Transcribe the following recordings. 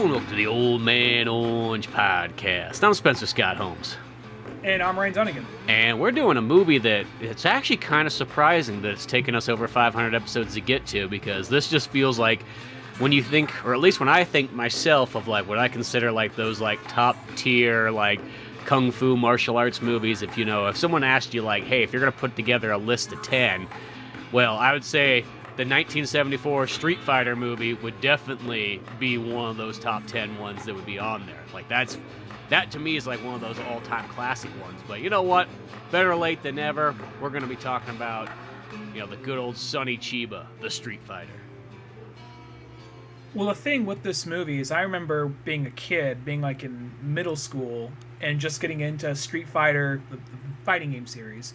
and welcome to the Old Man Orange Podcast. I'm Spencer Scott Holmes. And I'm Ryan Dunnigan. And we're doing a movie that it's actually kind of surprising that it's taken us over 500 episodes to get to, because this just feels like when you think, or at least when I think myself of like what I consider like those like top tier like kung fu martial arts movies, if someone asked you like, hey, if you're going to put together a list of 10, well, I would say the 1974 Street Fighter movie would definitely be one of those top 10 ones that would be on there. Like that to me is like one of those all-time classic ones. But you know what? Better late than never. We're going to be talking about, the good old Sonny Chiba, the Street Fighter. Well, the thing with this movie is I remember being a kid, being like in middle school, and just getting into Street Fighter, the fighting game series,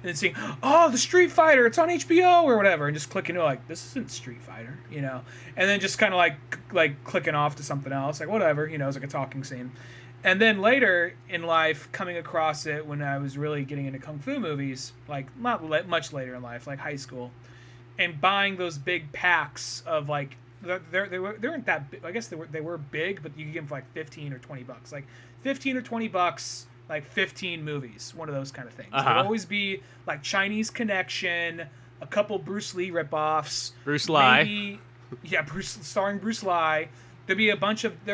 and then seeing, oh, the Street Fighter, it's on HBO or whatever, and just clicking to like, this isn't Street Fighter, and then just kind of like clicking off to something else, like whatever, it's like a talking scene. And then later in life, coming across it when I was really getting into kung fu movies, like not much later in life, like high school, and buying those big packs of like, they weren't that big. I guess they were big, but you could get them for like $15 or $20, like $15 or $20, like 15 movies, one of those kind of things. It would always be like Chinese Connection, a couple Bruce Lee ripoffs, Bruce Lee, maybe, starring Bruce Lee. There'd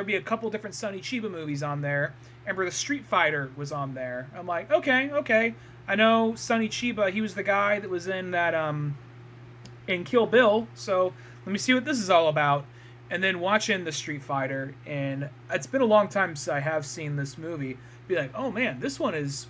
be a couple different Sonny Chiba movies on there. Remember the Street Fighter was on there. I'm like, okay, I know Sonny Chiba. He was the guy that was in that in Kill Bill. So let me see what this is all about. And then watching the Street Fighter, and it's been a long time since I have seen this movie. Be like, oh man, this one is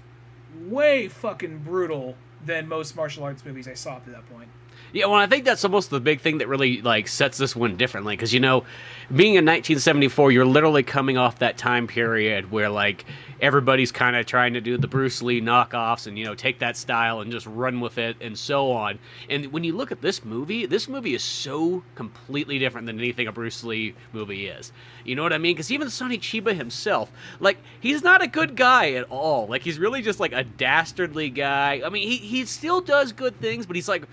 way fucking brutal than most martial arts movies I saw up to that point. Yeah, well, I think that's almost the big thing that really like sets this one differently, because being in 1974, you're literally coming off that time period where like everybody's kind of trying to do the Bruce Lee knockoffs and take that style and just run with it and so on. And when you look at this movie is so completely different than anything a Bruce Lee movie is. You know what I mean? Because even Sonny Chiba himself, like, he's not a good guy at all. Like, he's really just like a dastardly guy. I mean, he still does good things, but he's like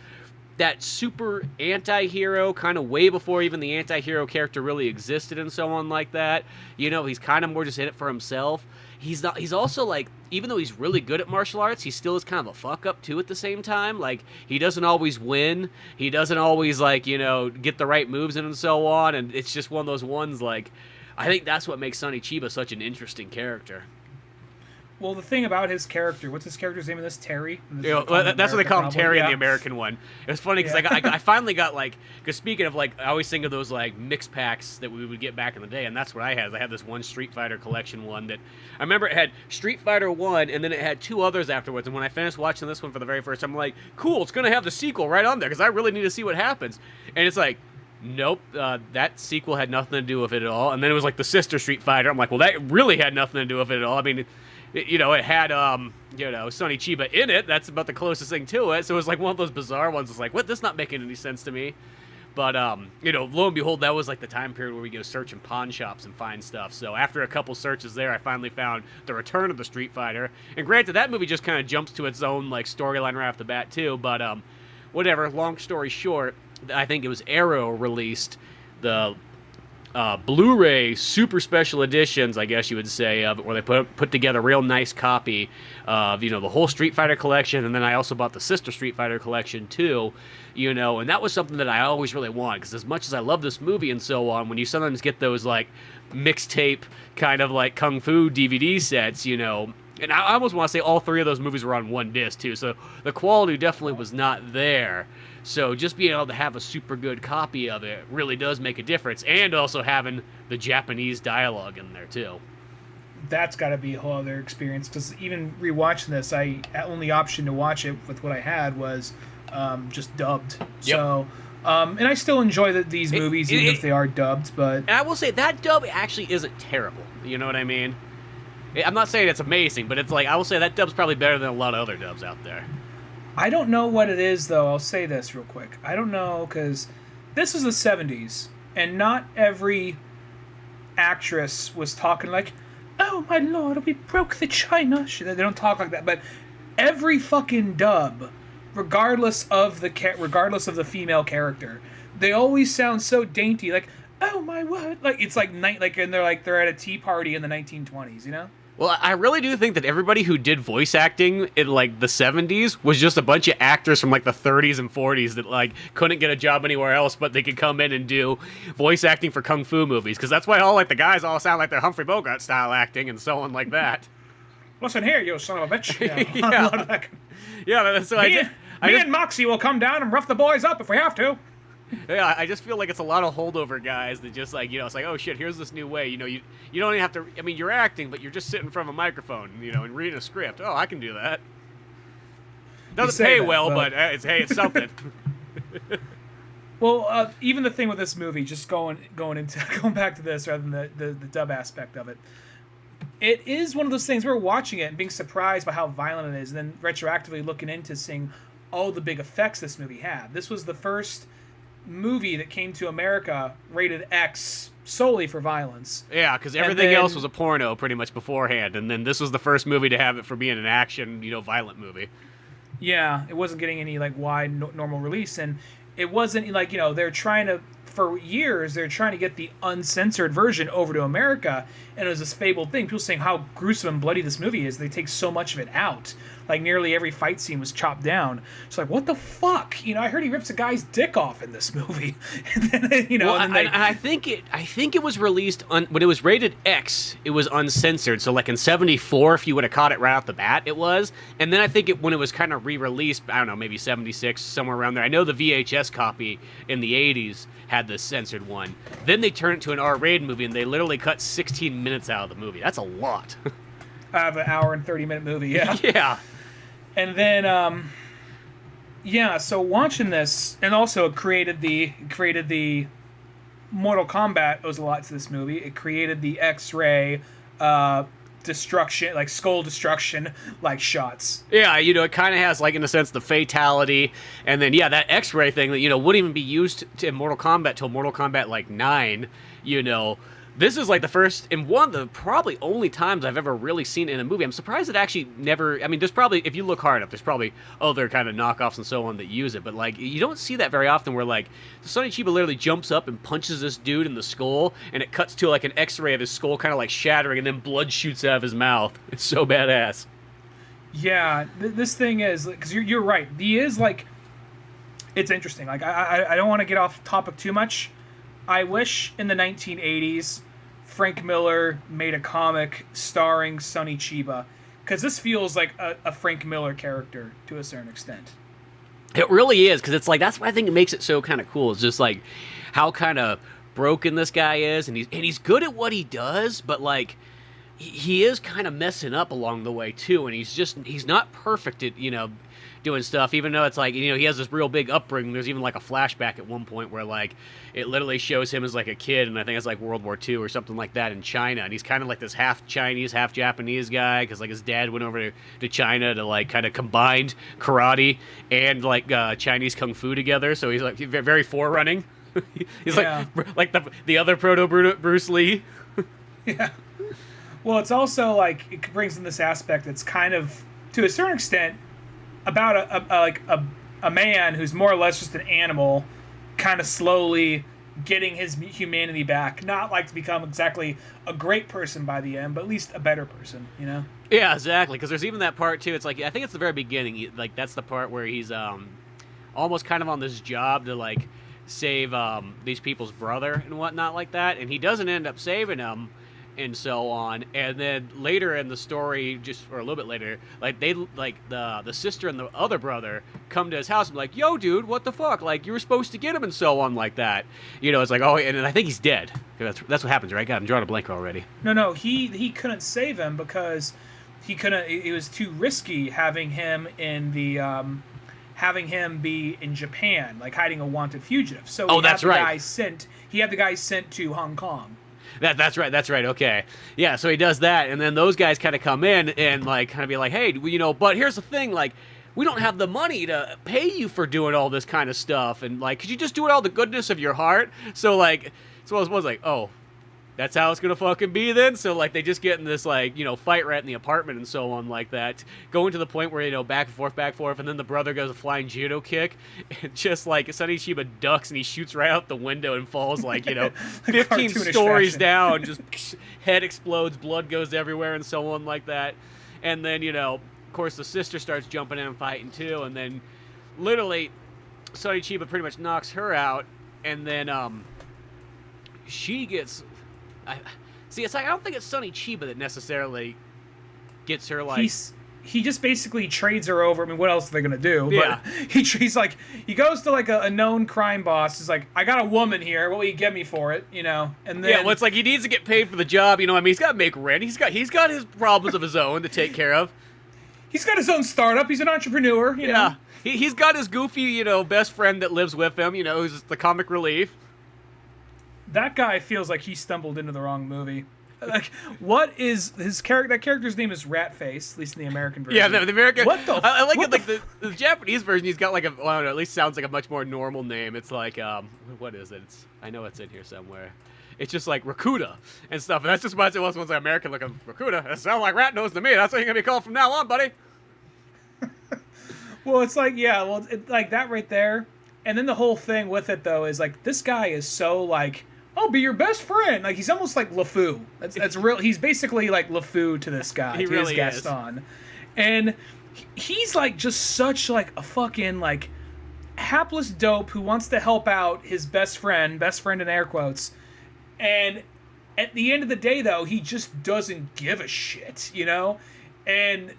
that super anti-hero kind of way before even the anti-hero character really existed and so on like that. He's kind of more just in it for himself. He's also like, even though he's really good at martial arts, he still is kind of a fuck up too at the same time. Like, he doesn't always win. He doesn't always like, get the right moves in and so on. And it's just one of those ones like, I think that's what makes Sonny Chiba such an interesting character. Well, the thing about his character, what's his character's name in this? Terry? That's what they call him, Terry, in the American one. It was funny because I finally got like, because speaking of like, I always think of those like mix packs that we would get back in the day, and that's what I had. I had this one Street Fighter collection one that I remember it had Street Fighter 1, and then it had 2 others afterwards. And when I finished watching this one for the very first time, I'm like, cool, it's going to have the sequel right on there because I really need to see what happens. And it's like, nope, that sequel had nothing to do with it at all. And then it was like the sister Street Fighter. I'm like, well, that really had nothing to do with it at all. I mean, it had, Sonny Chiba in it. That's about the closest thing to it. So it was like one of those bizarre ones. It's like, what? This not making any sense to me. But, lo and behold, that was like the time period where we go search in pawn shops and find stuff. So after a couple searches there, I finally found The Return of the Street Fighter. And granted, that movie just kind of jumps to its own like storyline right off the bat too. But whatever, long story short, I think it was Arrow released the Blu-ray super special editions, I guess you would say, of it, where they put together a real nice copy of, the whole Street Fighter collection, and then I also bought the sister Street Fighter collection too, and that was something that I always really wanted, because as much as I love this movie and so on, when you sometimes get those like mixtape kind of like kung fu DVD sets, and I almost want to say all 3 of those movies were on one disc too, so the quality definitely was not there. So just being able to have a super good copy of it really does make a difference, and also having the Japanese dialogue in there too. That's got to be a whole other experience, because even rewatching this, only option to watch it with what I had was just dubbed. Yep. So, and I still enjoy these movies even if they are dubbed. But and I will say that dub actually isn't terrible. You know what I mean? I'm not saying it's amazing, but it's like, I will say that dub's probably better than a lot of other dubs out there. I don't know what it is, though. I'll say this real quick. I don't know, because this was the 70s, and not every actress was talking like, oh, my lord, we broke the china. They don't talk like that, but every fucking dub, regardless of the female character, they always sound so dainty, like, oh my word, like it's like night, like, and they're at a tea party in the 1920s, you know. Well, I really do think that everybody who did voice acting in, like, the 70s was just a bunch of actors from, like, the 30s and 40s that, like, couldn't get a job anywhere else, but they could come in and do voice acting for kung fu movies, because that's why all, like, the guys all sound like they're Humphrey Bogart-style acting and so on like that. Listen here, you son of a bitch. Yeah. Yeah, that's what me and Moxie will come down and rough the boys up if we have to. Yeah, I just feel like it's a lot of holdover guys that just, like, you know, it's like, oh shit, here's this new way. You know, you don't even have to, I mean, you're acting, but you're just sitting in front of a microphone, you know, and reading a script. Oh, I can do that. Doesn't pay well, but it's something. Well, even the thing with this movie, just going back to this rather than the dub aspect of it, it is one of those things we're watching it and being surprised by how violent it is, and then retroactively looking into seeing all the big effects this movie had. This was the first movie that came to America rated X solely for violence. Yeah, because everything else was a porno pretty much beforehand, and then this was the first movie to have it for being an action, you know, violent movie. Yeah, it wasn't getting any, like, wide normal release, and it wasn't, like, you know, they're trying to get the uncensored version over to America, and it was this fabled thing. People saying how gruesome and bloody this movie is. They take so much of it out. Like, nearly every fight scene was chopped down. It's like, what the fuck? You know, I heard he rips a guy's dick off in this movie. And then, you know, well, I think it was released when it was rated X. It was uncensored. So, like, in '74, if you would have caught it right off the bat, it was. And then I think when it was kind of re-released, I don't know, maybe '76, somewhere around there. I know the VHS copy in the '80s had the censored one. Then they turned it to an R-rated movie, and they literally cut 16 minutes out of the movie. That's a lot. Out of an hour and 30-minute movie, yeah. Yeah. And then, so watching this, and also it created the Mortal Kombat owes a lot to this movie. It created the X-ray destruction, like skull destruction, like shots. Yeah, you know, it kind of has, like, in a sense, the fatality, and then, yeah, that X-ray thing that, you know, wouldn't even be used in Mortal Kombat till Mortal Kombat, like, 9, you know. This is, like, the first, and one of the probably only times I've ever really seen it in a movie. I'm surprised it actually never, I mean, there's probably, if you look hard enough, there's probably other kind of knockoffs and so on that use it, but, like, you don't see that very often where, like, Sonny Chiba literally jumps up and punches this dude in the skull, and it cuts to, like, an X-ray of his skull kind of, like, shattering, and then blood shoots out of his mouth. It's so badass. Yeah, this thing is, because you're right, he is, like, it's interesting. Like, I don't want to get off topic too much. I wish in the 1980s Frank Miller made a comic starring Sonny Chiba, because this feels like a Frank Miller character to a certain extent. It really is, because it's like, that's what I think makes it so kind of cool. It's just like how kind of broken this guy is, and he's good at what he does, but, like, he is kind of messing up along the way too, and he's not perfect at, you know, doing stuff, even though it's like, you know, he has this real big upbringing. There's even, like, a flashback at one point where, like, it literally shows him as, like, a kid, and I think it's like World War II or something like that in China, and he's kind of like this half Chinese, half Japanese guy, because, like, his dad went over to China to, like, kind of combined karate and, like, Chinese kung fu together, so he's, like, very forerunning. He's like the other proto Bruce Lee. Yeah. Well, it's also, like, it brings in this aspect that's kind of, to a certain extent, about a man who's more or less just an animal, kind of slowly getting his humanity back. Not like to become exactly a great person by the end, but at least a better person, you know? Yeah, exactly. Because there's even that part too. It's like, I think it's the very beginning. Like, that's the part where he's almost kind of on this job to, like, save these people's brother and whatnot like that, and he doesn't end up saving him. And so on, and then later in the story, or a little bit later, like, they, like, the sister and the other brother come to his house and be like, yo, dude, what the fuck? Like, you were supposed to get him and so on like that. You know, it's like, oh, and I think he's dead. That's what happens, right? God, I'm drawing a blank already. No, he couldn't save him because he couldn't. It was too risky having him in the having him be in Japan, like hiding a wanted fugitive. So he had the guy sent to Hong Kong. That's right. Okay. Yeah, so he does that, and then those guys kind of come in and, like, kind of be like, hey, you know, but here's the thing, like, we don't have the money to pay you for doing all this kind of stuff, and, like, could you just do it all the goodness of your heart? So, like, so I was like, oh, that's how it's gonna fucking be then. So like they just get in this like, you know, fight right in the apartment and so on like that, going to the point where, you know, back and forth, and then the brother goes a flying judo kick, and just like Sonny Chiba ducks and he shoots right out the window and falls like, you know, 15 stories down, just head explodes, blood goes everywhere and so on like that. And then, you know, of course the sister starts jumping in and fighting too, and then literally Sonny Chiba pretty much knocks her out, and then she gets. It's like I don't think it's Sonny Chiba that necessarily gets her like. He just basically trades her over. I mean, what else are they gonna do? Yeah. But he's like, he goes to like a known crime boss. He's like, I got a woman here. What will you get me for it? You know, and then well, it's like he needs to get paid for the job. You know, I mean, he's got to make rent. He's got his problems of his own to take care of. He's got his own startup. He's an entrepreneur. You know? He's got his goofy, you know, best friend that lives with him. You know, who's the comic relief. That guy feels like he stumbled into the wrong movie. Like, what is his character? That character's name is Ratface, at least in the American version. Yeah, the American. What the? I like it. Like the Japanese version, he's got like well, I don't know, at least sounds like a much more normal name. It's like what is it? I know it's in here somewhere. It's just like Rakuda and stuff. And that's just what it was once like American looking Rakuda. That sounds like rat nose to me. That's what you're gonna be called from now on, buddy. Well, it's like like that right there, and then the whole thing with it though is like this guy is so like, I'll be your best friend. Like he's almost like LeFou. That's real. He's basically like LeFou to this guy. He really his Gaston. And he's like just such like a fucking like hapless dope who wants to help out his best friend in air quotes. And at the end of the day though, he just doesn't give a shit, you know? And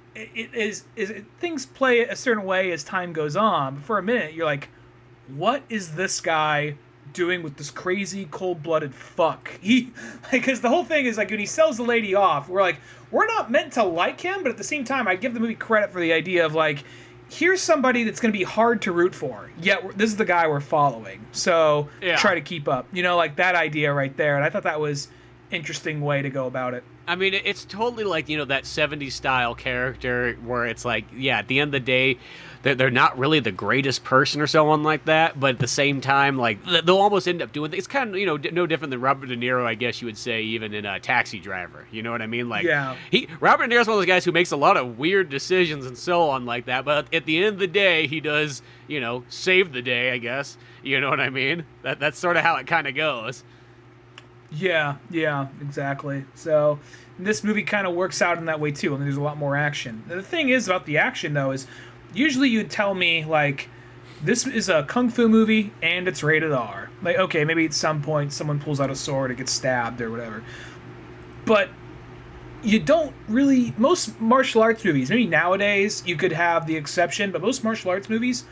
things play a certain way as time goes on. But for a minute, you're like, what is this guy doing with this crazy cold-blooded fuck? Because the whole thing is like when he sells the lady off, we're not meant to like him, but at the same time, I give the movie credit for the idea of like, here's somebody that's going to be hard to root for, yet this is the guy we're following. So try to keep up, you know, like that idea right there. And I thought that was interesting way to go about it. I mean, it's totally like, you know, that 70s style character where it's like, yeah, at the end of the day, they're not really the greatest person or someone like that, but at the same time, like, they'll almost end up doing things. It's kind of, you know, no different than Robert De Niro, I guess you would say, even in Taxi Driver. You know what I mean? Like, Robert De Niro's one of those guys who makes a lot of weird decisions and so on like that, but at the end of the day, he does, you know, save the day, I guess. You know what I mean? That's sort of how it kind of goes. Yeah, exactly. So this movie kind of works out in that way too, and there's a lot more action. The thing is about the action though is usually you'd tell me like this is a kung fu movie and it's rated R. Like okay, maybe at some point someone pulls out a sword or gets stabbed or whatever. But you don't really, most martial arts movies, maybe nowadays you could have the exception, but most martial arts movies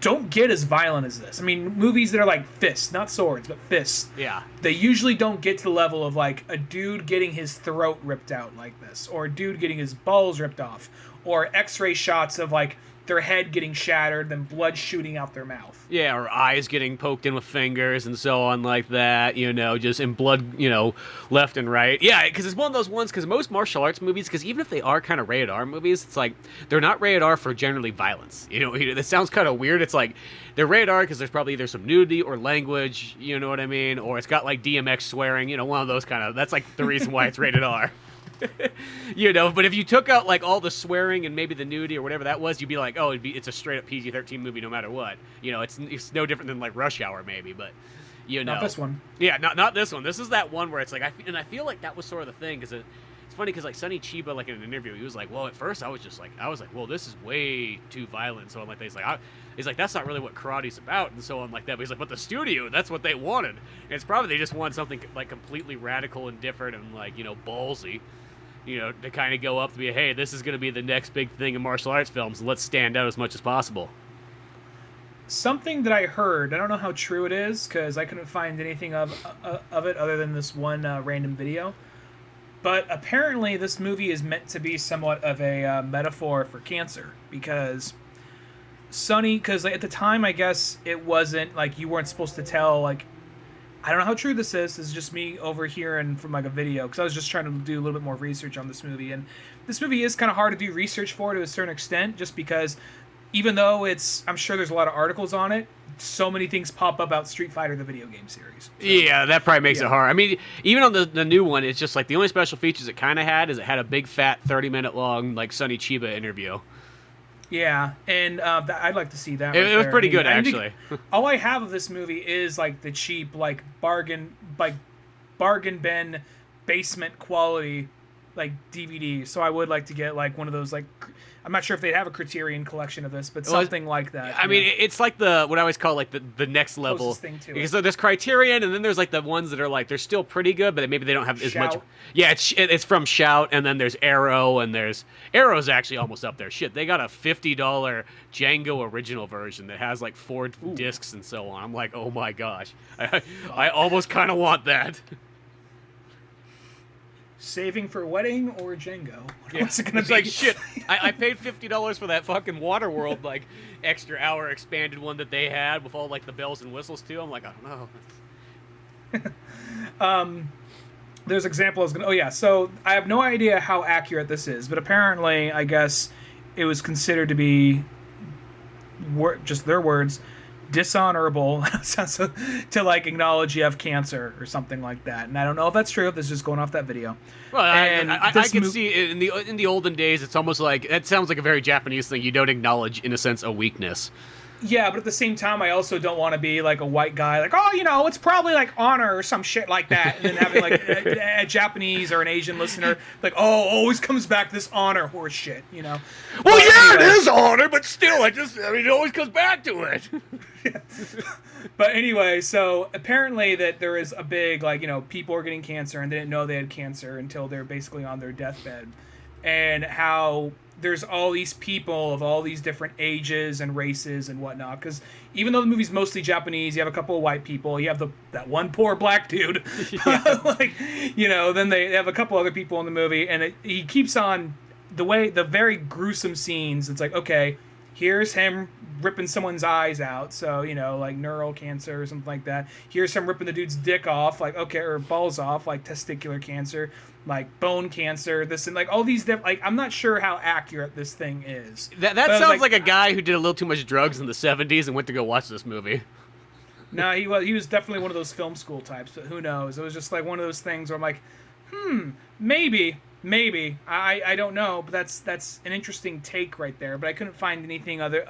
don't get as violent as this. I mean, movies that are like fists, not swords, but fists. Yeah. They usually don't get to the level of like a dude getting his throat ripped out like this, or a dude getting his balls ripped off, or X-ray shots of like their head getting shattered, then blood shooting out their mouth. Yeah, or eyes getting poked in with fingers and so on like that, you know, just in blood, you know, left and right. Yeah, because it's one of those ones, because most martial arts movies, because even if they are kind of rated R movies, it's like, they're not rated R for generally violence. You know, that sounds kind of weird. It's like, they're rated R because there's probably either some nudity or language, you know what I mean? Or it's got like DMX swearing, you know, one of those kind of, that's like the reason why it's rated R. You know, but if you took out like all the swearing and maybe the nudity or whatever that was, you'd be like, oh, it's a straight up PG-13 movie no matter what. You know, it's no different than like Rush Hour maybe, but you know, not this one. Yeah, not this one. This is that one where it's like, I feel like that was sort of the thing, because it's funny because like Sonny Chiba, like in an interview, he was like, well, at first I was like, well, this is way too violent. So I'm like, he's like, that's not really what karate's about, and so on like that. But he's like, but the studio, that's what they wanted. And it's probably they just wanted something like completely radical and different and like, you know, ballsy. You know, to kind of go up to be, hey, this is going to be the next big thing in martial arts films. Let's stand out as much as possible. Something that I heard, I don't know how true it is, because I couldn't find anything of it other than this one random video. But apparently this movie is meant to be somewhat of a metaphor for cancer, because Sonny, because at the time, I guess, it wasn't, like, you weren't supposed to tell, like, I don't know how true this is. This is just me overhearing from like a video, because I was just trying to do a little bit more research on this movie. And this movie is kind of hard to do research for to a certain extent, just because even though I'm sure there's a lot of articles on it, so many things pop up about Street Fighter, the video game series. So, yeah, that probably makes it hard. I mean, even on the new one, it's just like the only special features it kind of had is it had a big fat 30-minute long like Sonny Chiba interview. Yeah, and I'd like to see that. It was pretty good, actually. All I have of this movie is like the cheap, like bargain bin basement quality, like DVD. So I would like to get like one of those, like, I'm not sure if they'd have a Criterion collection of this, but something like that. I mean, it's like what I always call like the next level. Thing to because so there's Criterion, and then there's like the ones that are like they're still pretty good, but maybe they don't have as much. Yeah, it's from Shout, and then there's Arrow, and Arrow's actually almost up there. Shit, they got a $50 Django original version that has like 4 discs and so on. I'm like, oh my gosh, I almost kind of want that. Saving for wedding or Django? What's it gonna be? Like shit. I paid $50 for that fucking Waterworld like extra hour expanded one that they had with all like the bells and whistles too. I'm like, I don't know. There's an example I was gonna. Oh yeah. So I have no idea how accurate this is, but apparently, I guess it was considered to be, just their words, dishonorable to like acknowledge you have cancer or something like that. And I don't know if that's true. This is just going off that video. Well, I can see in the olden days, it's almost like it sounds like a very Japanese thing. You don't acknowledge, in a sense, a weakness. Yeah, but at the same time, I also don't want to be like a white guy, like, oh, it's probably like honor or some shit like that, and then having like a Japanese or an Asian listener like, oh, always comes back this honor horse shit, Well, but yeah, anyway. It is honor, but still, it always comes back to it. Yeah. But anyway, so apparently that there is a big, like, people are getting cancer and they didn't know they had cancer until they're basically on their deathbed, and how there's all these people of all these different ages and races and whatnot. Because even though the movie's mostly Japanese, you have a couple of white people. You have that one poor black dude. Yeah. Then they have a couple other people in the movie, and he keeps on the very gruesome scenes. It's like, okay, here's him ripping someone's eyes out, so like neural cancer or something like that. Here's him ripping the dude's dick off, like, okay, or balls off, like testicular cancer, like bone cancer, this and like all these like, I'm not sure how accurate this thing is. That sounds like a guy who did a little too much drugs in the 70s and went to go watch this movie. No, he was definitely one of those film school types, but who knows? It was just like one of those things where I'm like, maybe. I don't know, but that's an interesting take right there. But I couldn't find anything other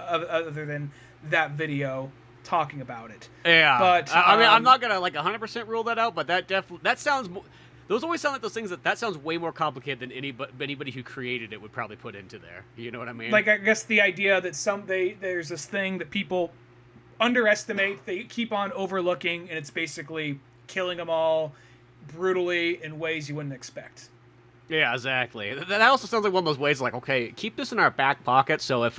than that video talking about it. Yeah, but I mean, I'm not gonna like 100% rule that out, but that sounds. Those always sound like those things that sounds way more complicated than anybody who created it would probably put into there. You know what I mean? Like, I guess the idea that there's this thing that people underestimate, they keep on overlooking, and it's basically killing them all brutally in ways you wouldn't expect. Yeah, exactly. That also sounds like one of those ways, like, okay, keep this in our back pocket, so if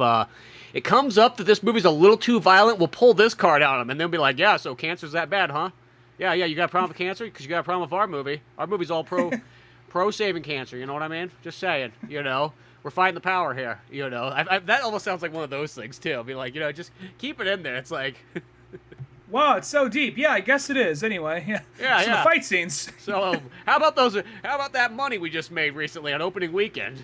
it comes up that this movie's a little too violent, we'll pull this card out of them, and they'll be like, yeah, so cancer's that bad, huh? Yeah, you got a problem with cancer? Because you got a problem with our movie. Our movie's all pro saving cancer, you know what I mean? Just saying, We're fighting the power here, that almost sounds like one of those things, too. Be like, just keep it in there. It's like... Wow, it's so deep. Yeah, I guess it is. Anyway, yeah. The fight scenes. So, how about that money we just made recently on opening weekend?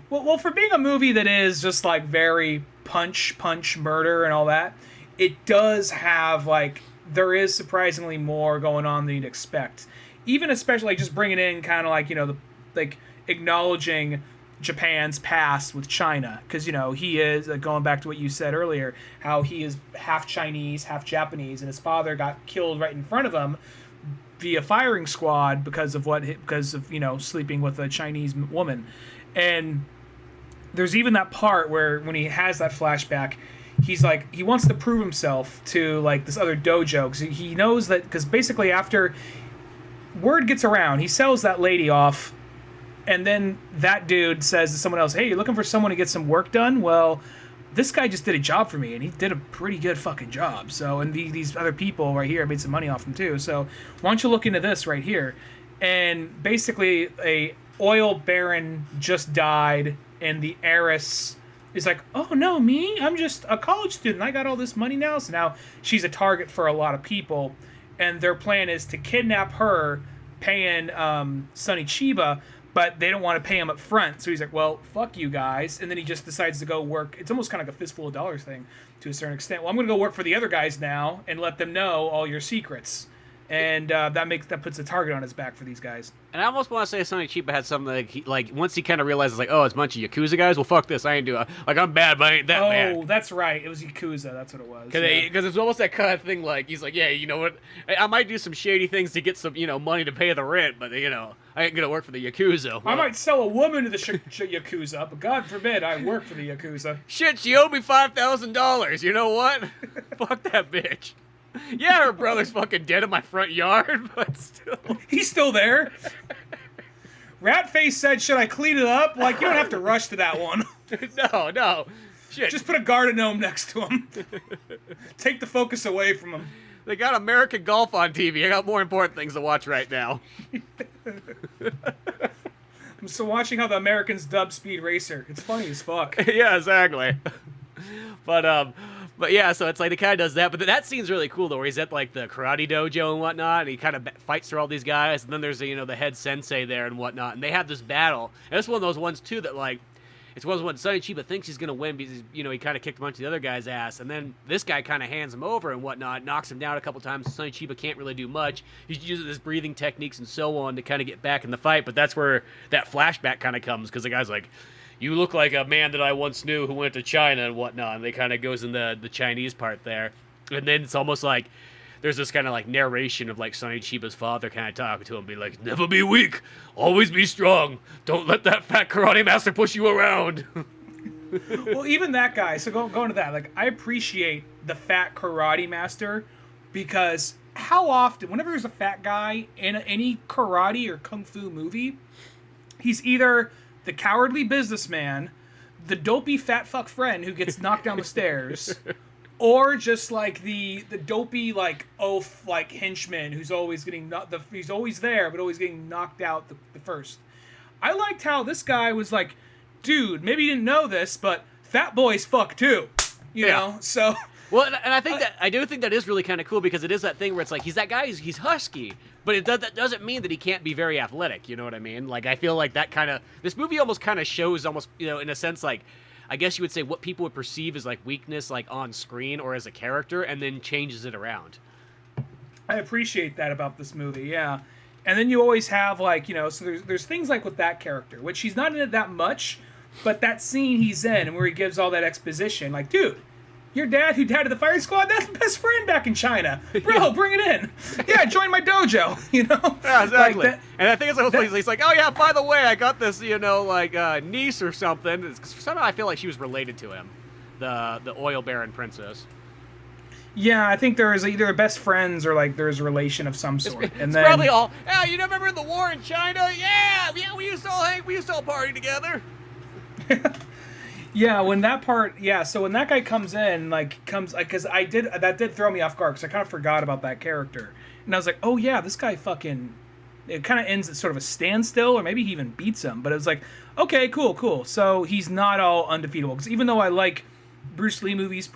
Well, for being a movie that is just like very punch, murder, and all that, it does have like there is surprisingly more going on than you'd expect. Even especially like just bringing in kind of like acknowledging Japan's past with China, because he is going back to what you said earlier, how he is half Chinese, half Japanese, and his father got killed right in front of him via firing squad because of sleeping with a Chinese woman. And there's even that part where when he has that flashback, he's like, he wants to prove himself to like this other dojo, because he knows that, because basically after word gets around, he sells that lady off. And then that dude says to someone else, hey, you're looking for someone to get some work done? Well, this guy just did a job for me, and he did a pretty good fucking job. So, and these other people right here made some money off him too. So why don't you look into this right here? And basically a oil baron just died, and the heiress is like, oh, no, me? I'm just a college student. I got all this money now. So now she's a target for a lot of people. And their plan is to kidnap her, paying Sonny Chiba. but they don't want to pay him up front. So he's like, well, fuck you guys. And then he just decides to go work. It's almost kind of like a fistful of dollars thing to a certain extent. Well, I'm going to go work for the other guys now and let them know all your secrets. And that puts a target on his back for these guys. And I almost want to say Sonny Chiba had something like once he kind of realizes like, oh, it's a bunch of Yakuza guys. Well, fuck this, I ain't doing like I'm bad, but I ain't that bad. Oh, that's right. It was Yakuza. That's what it was. Because it's almost that kind of thing. Like he's like, yeah, you know what? I might do some shady things to get some money to pay the rent, but I ain't gonna work for the Yakuza. Well, I might sell a woman to the Yakuza, but God forbid I work for the Yakuza. Shit, she owed me $5,000. You know what? Fuck that bitch. Yeah, her brother's fucking dead in my front yard, but still. He's still there. Ratface said, should I clean it up? Like, you don't have to rush to that one. No. Shit. Just put a garden gnome next to him. Take the focus away from him. They got American Golf on TV. I got more important things to watch right now. I'm still watching how the Americans dub Speed Racer. It's funny as fuck. Yeah, exactly. But yeah, so it's like the guy does that. But that scene's really cool, though, where he's at, like, the karate dojo and whatnot, and he kind of fights through all these guys, and then there's, the head sensei there and whatnot, and they have this battle. And it's one of those ones, too, that, like, it's one of those ones Sonny Chiba thinks he's going to win because, he kind of kicked a bunch of the other guy's ass, and then this guy kind of hands him over and whatnot, knocks him down a couple times, so Sonny Chiba can't really do much. He's using his breathing techniques and so on to kind of get back in the fight, but that's where that flashback kind of comes, because the guy's like, you look like a man that I once knew who went to China and whatnot. And they kind of goes in the Chinese part there. And then it's almost like there's this kind of like narration of like Sonny Chiba's father kind of talking to him, be like, never be weak, always be strong. Don't let that fat karate master push you around. Well, even that guy, so going to that, like, I appreciate the fat karate master because how often, whenever there's a fat guy in any karate or kung fu movie, he's either the cowardly businessman, the dopey fat fuck friend who gets knocked down the stairs, or just like the dopey like oaf like henchman who's always getting he's always there but always getting knocked out the first. I liked how this guy was like, dude, maybe you didn't know this, but fat boys fuck too, you know. So. Well, and I think I do think that is really kind of cool because it is that thing where it's like he's that guy, he's husky, but that doesn't mean that he can't be very athletic. You know what I mean? Like I feel like that kind of this movie almost kind of shows in a sense like I guess you would say what people would perceive as like weakness like on screen or as a character, and then changes it around. I appreciate that about this movie, yeah. And then you always have like so there's things like with that character, which he's not in it that much, but that scene he's in and where he gives all that exposition, like, dude. Your dad who died of the firing squad, that's my best friend back in China. Bro, bring it in. Yeah, join my dojo, Yeah, exactly. Like and I think it's like, he's like, oh yeah, by the way, I got this, niece or something. Somehow I feel like she was related to him, the oil baron princess. Yeah, I think there is either best friends or like there's a relation of some sort. It's probably all, yeah, you remember the war in China? Yeah, we used to all party together. Yeah, when that part, so when that guy comes in, because that did throw me off guard, because I kind of forgot about that character. And I was like, oh yeah, this guy fucking, it kind of ends at sort of a standstill, or maybe he even beats him. But it was like, okay, cool. So he's not all undefeatable. Because even though I like Bruce Lee movies,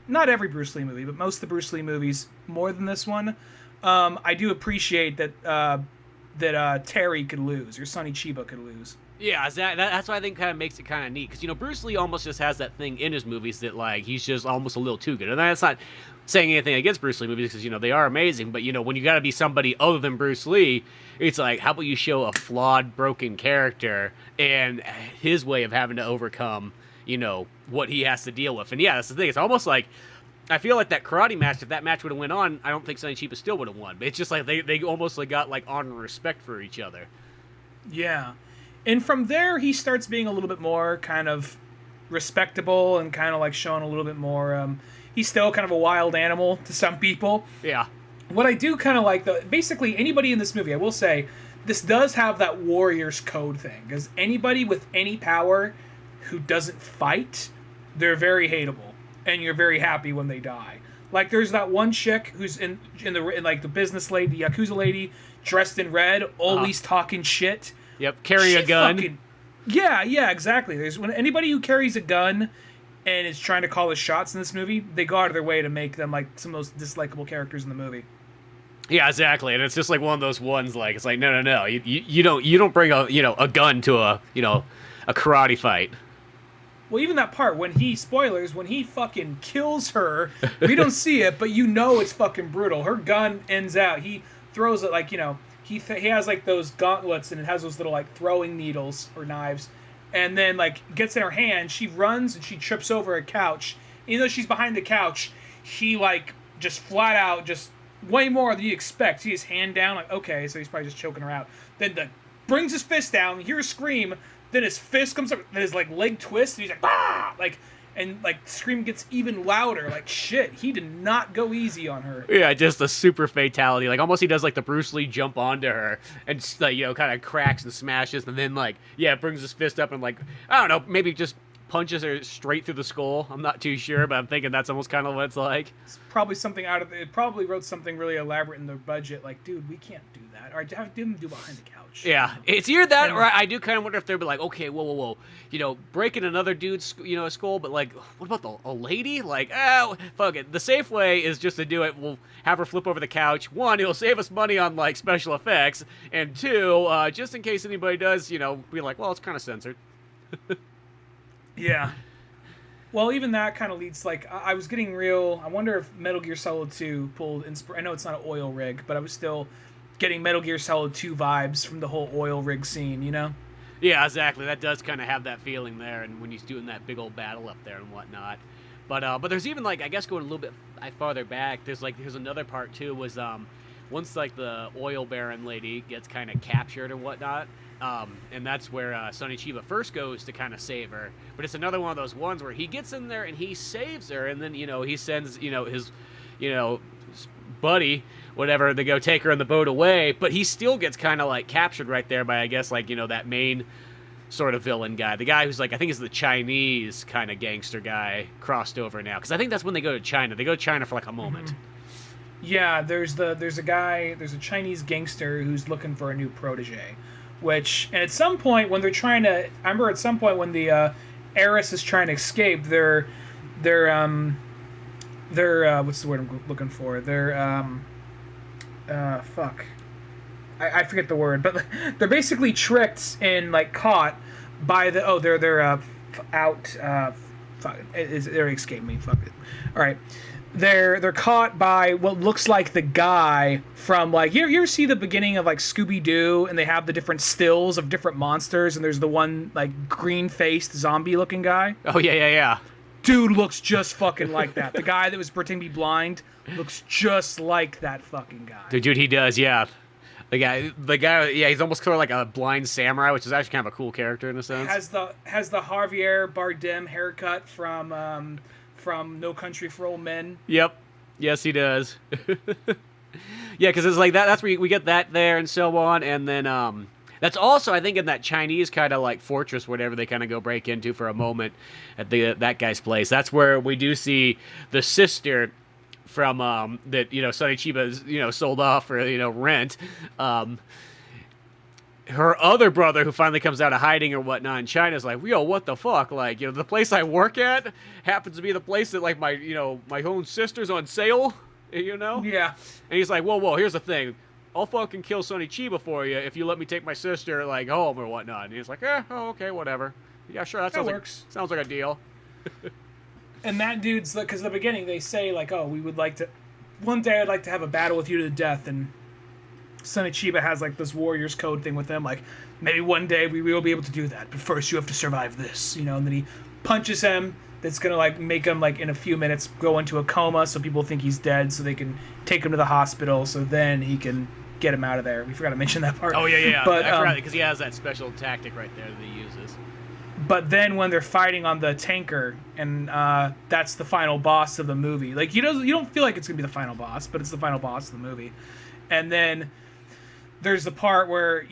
not every Bruce Lee movie, but most of the Bruce Lee movies more than this one, I do appreciate that Terry could lose, or Sonny Chiba could lose. Yeah, that's what I think kind of makes it kind of neat. Because, Bruce Lee almost just has that thing in his movies that, like, he's just almost a little too good. And that's not saying anything against Bruce Lee movies because, they are amazing. But, when you got to be somebody other than Bruce Lee, it's like, how about you show a flawed, broken character and his way of having to overcome, what he has to deal with. And, yeah, that's the thing. It's almost like, I feel like that karate match, if that match would have went on, I don't think Sonny Chiba still would have won. But it's just like they almost like got, like, honor and respect for each other. Yeah. And from there, he starts being a little bit more kind of respectable and kind of like showing a little bit more. He's still kind of a wild animal to some people. Yeah. What I do kind of like, though, basically anybody in this movie, I will say, this does have that warrior's code thing. Because anybody with any power who doesn't fight, they're very hateable. And you're very happy when they die. Like, there's that one chick who's in like the business lady, the Yakuza lady, dressed in red, always talking shit. Yep, carry a gun. Yeah, exactly. There's when anybody who carries a gun and is trying to call his shots in this movie, they go out of their way to make them like some of those dislikable characters in the movie. Yeah, exactly. And it's just like one of those ones like it's like no. You don't bring a gun to a karate fight. Well, even that part when when he fucking kills her, we don't see it, but you know it's fucking brutal. Her gun ends out. He throws it like, he has like those gauntlets and it has those little like throwing needles or knives. And then like gets in her hand, she runs and she trips over a couch. Even though she's behind the couch, he like just flat out just way more than you expect. See his hand down, like, okay, so he's probably just choking her out. Then brings his fist down, you hear a scream, then his fist comes up, then his like leg twists, and he's like, ah! And scream gets even louder. Like, shit, he did not go easy on her. Yeah, just a super fatality. Like, almost he does like the Bruce Lee jump onto her and just, like, kind of cracks and smashes, and then brings his fist up and like, I don't know, maybe just punches her straight through the skull. I'm not too sure, but I'm thinking that's almost kind of what it's like. It's probably something it probably wrote something really elaborate in their budget. Like, dude, we can't do that. Or have him do behind the couch. Yeah, it's either that or I do kind of wonder if they'd be like, okay, whoa. Breaking another dude's, skull, but like, what about a lady? Like, fuck it. The safe way is just to do it. We'll have her flip over the couch. One, it'll save us money on like special effects. And two, just in case anybody does, be like, well, it's kind of censored. Yeah. Well, even that kind of leads, like, I was getting real. I wonder if Metal Gear Solid 2 pulled I know it's not an oil rig, but I was still getting Metal Gear Solid 2 vibes from the whole oil rig scene, Yeah, exactly. That does kind of have that feeling there, and when he's doing that big old battle up there and whatnot. But there's even, like, I guess going a little bit farther back, there's another part, too, was once, like, the oil baron lady gets kind of captured or whatnot, and that's where Sonny Chiba first goes to kind of save her. But it's another one of those ones where he gets in there and he saves her, and then, he sends, his, buddy, whatever, to go take her on the boat away, but he still gets kind of, like, captured right there by, I guess, like, that main sort of villain guy. The guy who's, like, I think is the Chinese kind of gangster guy crossed over now. Because I think that's when they go to China. They go to China for, like, a moment. Yeah, there's a Chinese gangster who's looking for a new protege. And at some point when they're trying to, I remember at some point when the heiress is trying to escape, they're what's the word I'm looking for? Fuck. I forget the word, but they're basically tricked and like caught by the it escaped me. Fuck it. All right. They're caught by what looks like the guy from, like, you ever see the beginning of like Scooby-Doo and they have the different stills of different monsters and there's the one like green-faced zombie-looking guy? Oh yeah. Dude looks just fucking like that. The guy that was pretending to be blind looks just like that fucking guy. Dude, he does, yeah. The guy, yeah, he's almost sort of like a blind samurai, which is actually kind of a cool character in a sense. Has the Javier Bardem haircut from No Country for Old Men. Yep. Yes, he does. Yeah, because it's like that. That's where we get that there and so on, and then that's also, I think, in that Chinese kind of like fortress, whatever they kind of go break into for a moment at that guy's place. That's where we do see the sister from that Sonny Chiba sold off for rent. Her other brother, who finally comes out of hiding or whatnot in China, is like, yo, what the fuck? Like, the place I work at happens to be the place that, like, my own sister's on sale, Yeah. And he's like, whoa, here's the thing. I'll fucking kill Sonny Chiba for you if you let me take my sister, like, home or whatnot. And he's like, okay, okay, Yeah, sure, that works. Sounds like a deal. And that dude's, because in the beginning they say, like, oh, we would like to, one day I'd like to have a battle with you to the death, and Sonny Chiba has, like, this Warriors Code thing with them, like, maybe one day we will be able to do that, but first you have to survive this, and then he punches him. That's gonna, like, make him, like, in a few minutes go into a coma so people think he's dead so they can take him to the hospital so then he can get him out of there. We forgot to mention that part. Oh, yeah. But, I forgot, because he has that special tactic right there that he uses. But then when they're fighting on the tanker, and that's the final boss of the movie. Like, you don't feel like it's going to be the final boss, but it's the final boss of the movie. And then there's the part where,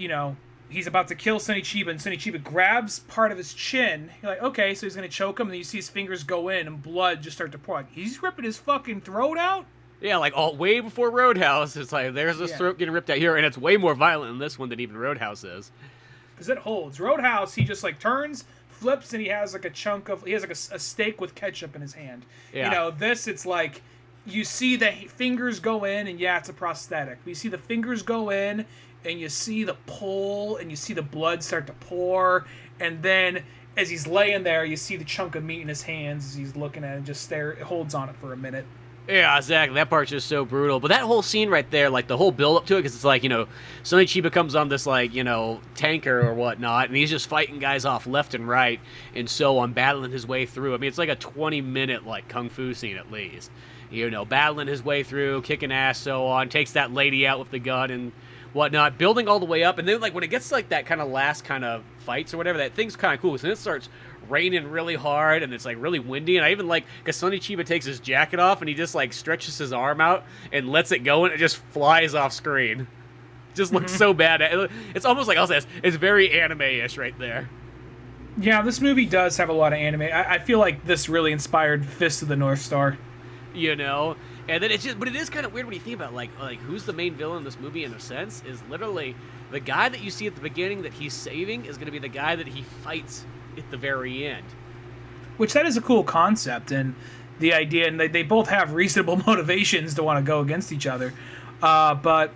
he's about to kill Sonny Chiba, and Sonny Chiba grabs part of his chin. You're like, okay, so he's going to choke him, and then you see his fingers go in, and blood just start to pour. Like, he's ripping his fucking throat out? Yeah, like, way before Roadhouse, it's like, there's his throat getting ripped out here, and it's way more violent in this one than even Roadhouse is. Because it holds. Roadhouse, he just, like, turns, flips, and he has, like, a steak with ketchup in his hand. Yeah. This, it's like, you see the fingers go in, and yeah, it's a prosthetic. But you see the fingers go in, and you see the pull, and you see the blood start to pour, and then as he's laying there, you see the chunk of meat in his hands as he's looking at it and just holds on it for a minute. Yeah, exactly. That part's just so brutal. But that whole scene right there, like the whole build up to it, because it's like, Sonny Chiba comes on this, like, tanker or whatnot, and he's just fighting guys off left and right and so on, battling his way through. I mean, it's like a 20-minute, like, kung fu scene at least. Battling his way through, kicking ass, so on, takes that lady out with the gun and whatnot, building all the way up. And then, like, when it gets to, like, that kind of last kind of fights or whatever, that thing's kind of cool. So then it starts raining really hard, and it's like really windy, and I even like because Sonny Chiba takes his jacket off and he just like stretches his arm out and lets it go, and it just flies off screen. Just looks so bad. It's almost like I'll say it's very anime-ish right there. Yeah, this movie does have a lot of anime. I feel like this really inspired Fist of the North Star. And then it's just, but it is kind of weird when you think about like who's the main villain in this movie in a sense is literally the guy that you see at the beginning that he's saving is going to be the guy that he fights at the very end. Which that is a cool concept, and the idea, and they both have reasonable motivations to want to go against each other. But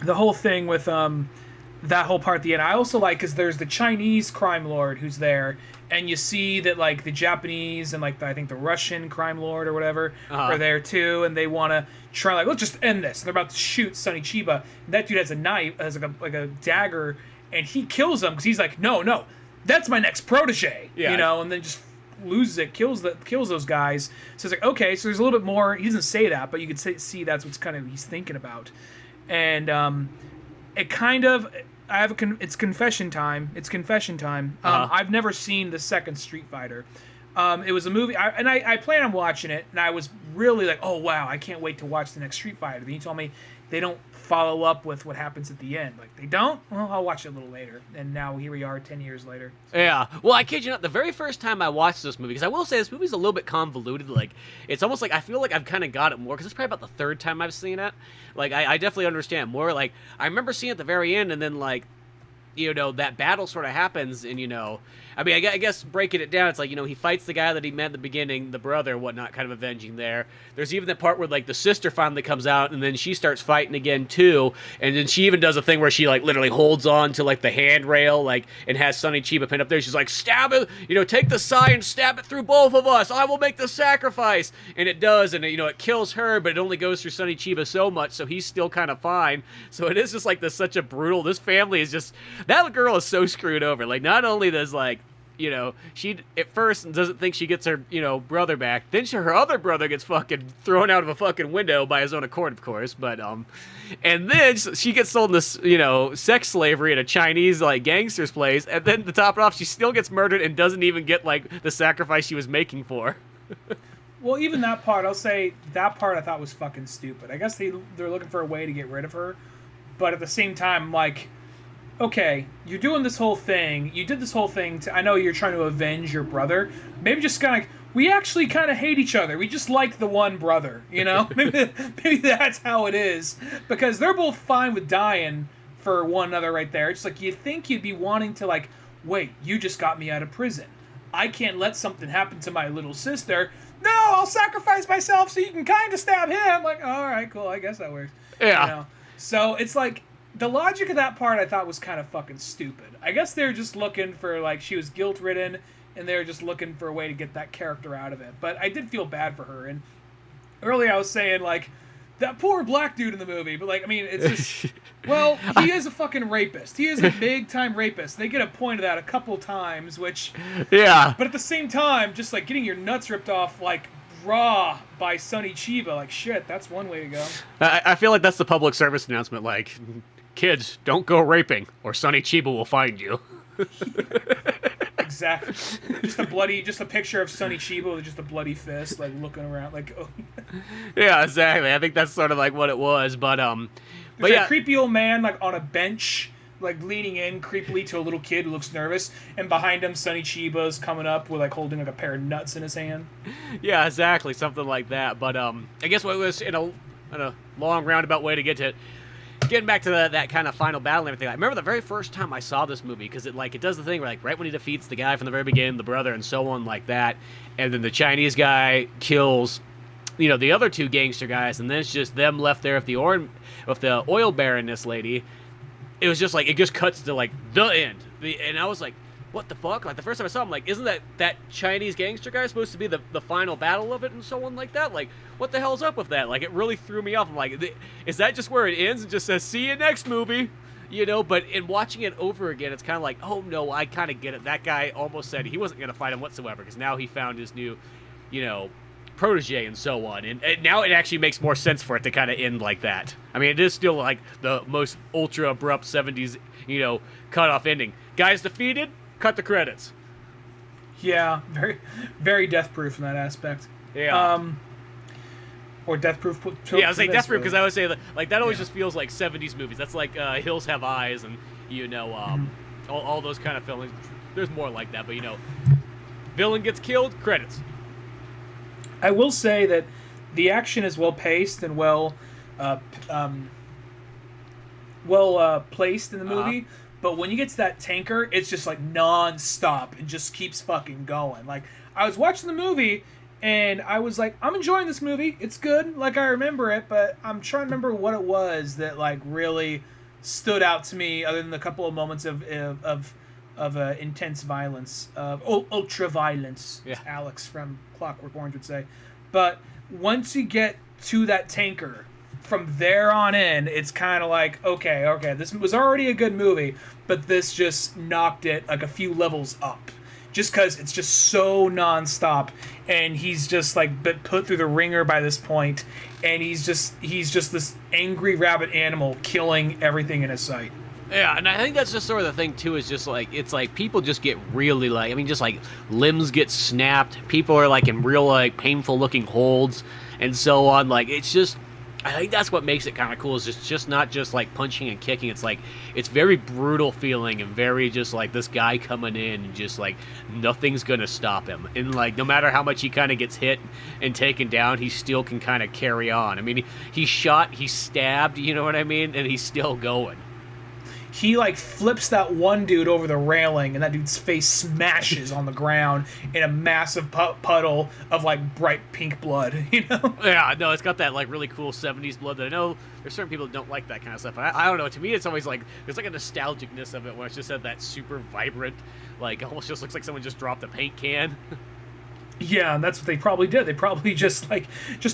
the whole thing with that whole part at the end, I also like because there's the Chinese crime lord who's there, and you see that like the Japanese and like I think the Russian crime lord or whatever are there too, and they want to try like let's just end this. And they're about to shoot Sonny Chiba. And that dude has a knife, has like a dagger, and he kills him because he's like, no, that's my next protege, and then just loses it, kills those guys. So it's like, okay, so there's a little bit more. He doesn't say that, but you could see that's what's kind of he's thinking about, and it kind of. It's confession time. I've never seen the second Street Fighter. It was a movie, I plan on watching it, and I was really like, oh wow, I can't wait to watch the next Street Fighter. Then you told me they don't follow up with what happens at the end. Like, they don't? Well, I'll watch it a little later. And now here we are 10 years later. Yeah. Well, I kid you not, the very first time I watched this movie, because I will say this movie's a little bit convoluted. Like, it's almost like I feel like I've kind of got it more, because it's probably about the third time I've seen it. Like, I definitely understand more. Like, I remember seeing it at the very end, and then, like, that battle sort of happens, and, I mean, I guess breaking it down, it's like, he fights the guy that he met at the beginning, the brother, whatnot, kind of avenging there. There's even the part where, like, the sister finally comes out, and then she starts fighting again, too, and then she even does a thing where she, like, literally holds on to, like, the handrail, like, and has Sonny Chiba pinned up there. She's like, stab it, take the sai and stab it through both of us. I will make the sacrifice. And it does, and, it kills her, but it only goes through Sonny Chiba so much, so he's still kind of fine. So it is just, like, such a brutal, this family is just, that girl is so screwed over. Like, not only does, like, she at first doesn't think she gets her, brother back. Then her other brother gets fucking thrown out of a fucking window by his own accord, of course. But, and then she gets sold into, sex slavery at a Chinese, like, gangster's place. And then to top it off, she still gets murdered and doesn't even get, like, the sacrifice she was making for. Well, even that part, I'll say, that part I thought was fucking stupid. I guess they're looking for a way to get rid of her. But at the same time, like, okay, you're doing this whole thing. You did this whole thing I know you're trying to avenge your brother. Maybe just kind of, we actually kind of hate each other. We just like the one brother, Maybe that's how it is. Because they're both fine with dying for one another right there. It's like, you'd think you'd be wanting to, like, wait, you just got me out of prison. I can't let something happen to my little sister. No, I'll sacrifice myself so you can kind of stab him. Like, all right, cool, I guess that works. Yeah. So it's like, the logic of that part I thought was kind of fucking stupid. I guess they're just looking for, like, she was guilt-ridden, and they're just looking for a way to get that character out of it. But I did feel bad for her. And earlier I was saying, like, that poor black dude in the movie. But, like, I mean, it's just, well, he is a fucking rapist. He is a big-time rapist. They get a point of that a couple times, which... Yeah. But at the same time, just, like, getting your nuts ripped off, like, raw by Sonny Chiba, like, shit, that's one way to go. I feel like that's the public service announcement, like... Kids, don't go raping, or Sonny Chiba will find you. Exactly. Just a picture of Sonny Chiba with just a bloody fist, like, looking around, like, oh. Yeah, exactly. I think that's sort of like what it was, but There's a creepy old man, like, on a bench, like, leaning in creepily to a little kid who looks nervous, and behind him, Sonny Chiba's coming up with, like, holding, like, a pair of nuts in his hand. Yeah, exactly, something like that. But I guess what was in a long roundabout way to get to it. Getting back to that kind of final battle and everything, I remember the very first time I saw this movie, because it does the thing where, like, right when he defeats the guy from the very beginning, the brother, and so on like that, and then the Chinese guy kills the other two gangster guys, and then it's just them left there with the oil baroness lady. It was just like, it just cuts to like the end. And I was like, what the fuck? Like the first time I saw him, like, isn't that Chinese gangster guy supposed to be the final battle of it and so on like that? Like, what the hell's up with that? Like, it really threw me off. I'm like, is that just where it ends and just says, see you next movie? But in watching it over again, it's kind of like, oh no, I kind of get it. That guy almost said he wasn't going to fight him whatsoever because now he found his new, protege and so on. And now it actually makes more sense for it to kind of end like that. I mean, it is still like the most ultra abrupt 70s, cutoff ending. Guys defeated, cut the credits. Yeah, very, very death proof in that aspect. Yeah. Or death proof. Yeah, I was like death proof because I would say that like that always just feels like 70s movies. That's like Hills Have Eyes and all those kind of films. There's more like that, but villain gets killed, credits. I will say that the action is well paced and well placed in the movie. But when you get to that tanker, it's just like non-stop and just keeps fucking going. Like, I was watching the movie and I was like, I'm enjoying this movie. It's good, like I remember it, but I'm trying to remember what it was that like really stood out to me, other than a couple of moments of intense violence, ultra violence, as Alex from Clockwork Orange would say. But once you get to that tanker, from there on in, it's kind of like, okay, this was already a good movie, but this just knocked it like a few levels up. Just because it's just so nonstop, and he's just like been put through the ringer by this point, and he's just this angry rabbit animal killing everything in his sight. Yeah, and I think that's just sort of the thing too. Is just like it's like people just get really like just like limbs get snapped. People are like in real like painful looking holds and so on. Like it's just. I think that's what makes it kind of cool. Is it's just not just like punching and kicking. It's like it's very brutal feeling and very just like this guy coming in and just like nothing's gonna stop him. And like no matter how much he kind of gets hit and taken down, he still can kind of carry on. I mean, he's shot, he's stabbed, you know what I mean, and he's still going. He like flips that one dude over the railing, and that dude's face smashes on the ground in a massive puddle of like bright pink blood. Yeah, no, it's got that like really cool 70s blood that I know there's certain people that don't like that kind of stuff. I don't know. To me, it's always like there's like a nostalgicness of it where it's just had that super vibrant, like almost just looks like someone just dropped a paint can. Yeah, and that's what they probably did. They probably just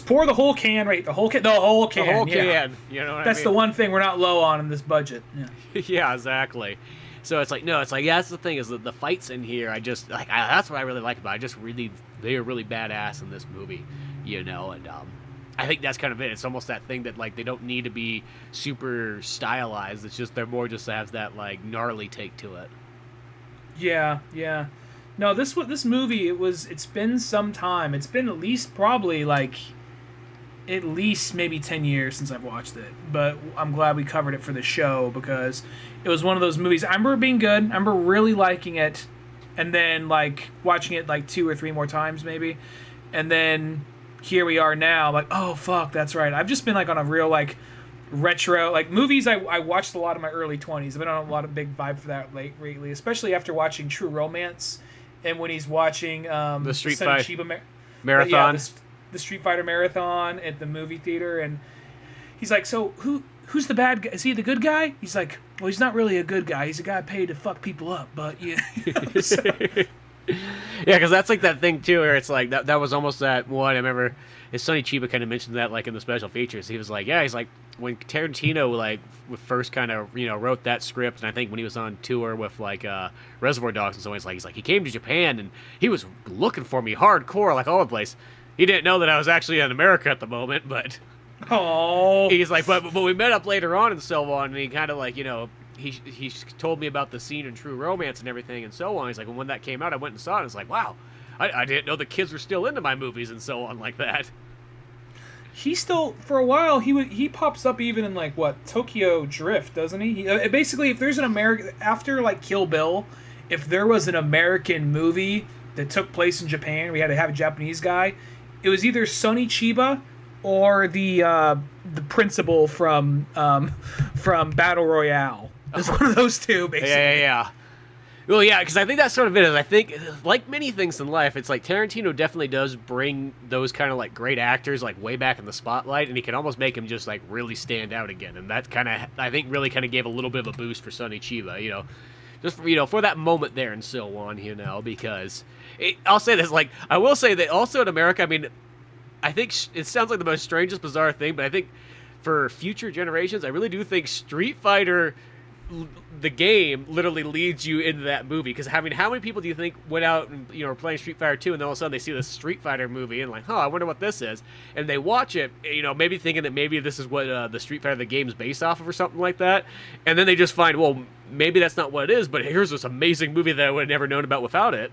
pour the whole can, right? The whole can. You know what that's I mean? The one thing we're not low on in this budget. Yeah. Yeah, exactly. So it's like that's the thing is that the fights in here. That's what I really like about it. They are really badass in this movie, and I think that's kind of it. It's almost that thing that like they don't need to be super stylized. It's just they're more just have that like gnarly take to it. Yeah. No, this movie, it's been some time. It's been at least maybe 10 years since I've watched it. But I'm glad we covered it for the show because it was one of those movies. I remember it being good. I remember really liking it. And then like watching it like 2 or 3 more times maybe. And then here we are now like, oh fuck, that's right. I've just been like on a real like retro like movies I watched a lot in my early 20s. I've been on a lot of big vibe for that lately, especially after watching True Romance. And when he's watching the Street Sonny Fighter Chiba marathon, the Street Fighter marathon at the movie theater, and he's like, "So who's the bad guy? Is he the good guy?" He's like, "Well, he's not really a good guy. He's a guy paid to fuck people up." But yeah, so. Yeah, because that's like that thing too, where it's like that was almost that one. I remember Sonny Chiba kind of mentioned that like in the special features. He was like, yeah, he's like when Tarantino like first kind of wrote that script, and I think when he was on tour with like Reservoir Dogs and so on, he's like he came to Japan and he was looking for me hardcore like all over the place. He didn't know that I was actually in America at the moment, but he's like, but we met up later on and so on, and he kind of like he told me about the scene in True Romance and everything and so on. He's like, when that came out, I went and saw it. And it's like, wow, I didn't know the kids were still into my movies and so on like that. He still, for a while, he pops up even in like Tokyo Drift, doesn't he? Basically, if there's an American after like Kill Bill, if there was an American movie that took place in Japan, we had to have a Japanese guy. It was either Sonny Chiba or the principal from Battle Royale. It's one of those two, basically. Yeah. Well, yeah, because I think that's sort of it. I think, like many things in life, it's like Tarantino definitely does bring those kind of like great actors like way back in the spotlight, and he can almost make them just like really stand out again. And that kind of, I think, really kind of gave a little bit of a boost for Sonny Chiba, just for that moment there and so on, because I'll say this, like I will say that also in America, I mean, I think it sounds like the most strangest, bizarre thing, but I think for future generations, I really do think Street Fighter, the game, literally leads you into that movie. Because how many people do you think went out and were playing Street Fighter 2, and then all of a sudden they see this Street Fighter movie and like, I wonder what this is, and they watch it, maybe thinking that maybe this is what the Street Fighter the game is based off of or something like that, and then they just find, well, maybe that's not what it is, but here's this amazing movie that I would have never known about without it.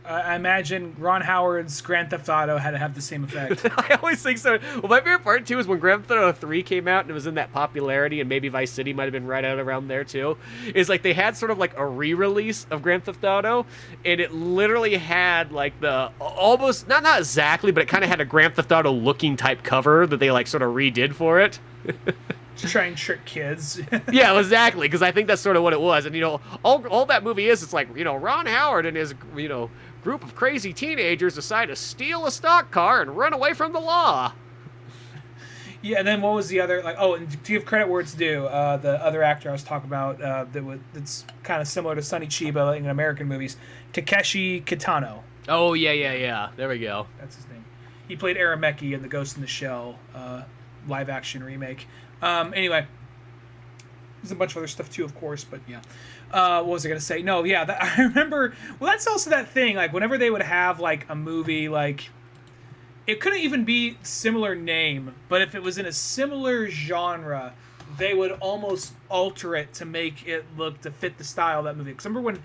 I imagine Ron Howard's Grand Theft Auto had to have the same effect. I always think so. Well, my favorite part, too, is when Grand Theft Auto 3 came out and it was in that popularity, and maybe Vice City might have been right out around there, too, is like they had sort of like a re-release of Grand Theft Auto, and it literally had like the almost, not exactly, but it kind of had a Grand Theft Auto looking type cover that they like sort of redid for it. To try and trick kids. Yeah, exactly, because I think that's sort of what it was. And, all that movie is, it's like, Ron Howard and his, group of crazy teenagers decide to steal a stock car and run away from the law. Yeah, and then what was the other, like, and to give credit where it's due, the other actor I was talking about that's kind of similar to Sonny Chiba in American movies, Takeshi Kitano. Oh, yeah. There we go. That's his name. He played Arameki in the Ghost in the Shell live-action remake. Anyway, there's a bunch of other stuff too, of course, but yeah. What was I going to say? No, yeah, I remember, well, that's also that thing, like, whenever they would have, like, a movie, like, it couldn't even be similar name, but if it was in a similar genre, they would almost alter it to make it look, to fit the style of that movie. Because remember when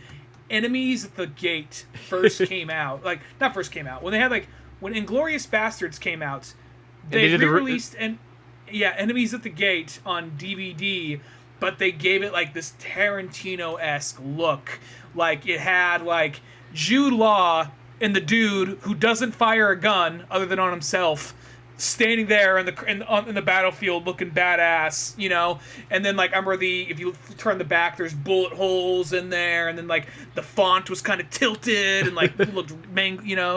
Enemies at the Gate first came out, like, not first came out, when they had, like, when Inglourious Bastards came out, they re-released, Enemies at the Gate on DVD, but they gave it like this Tarantino-esque look. Like it had like Jude Law and the dude who doesn't fire a gun other than on himself, standing there in the battlefield looking badass, and then like I remember if you turn the back, there's bullet holes in there, and then like the font was kind of tilted and like looked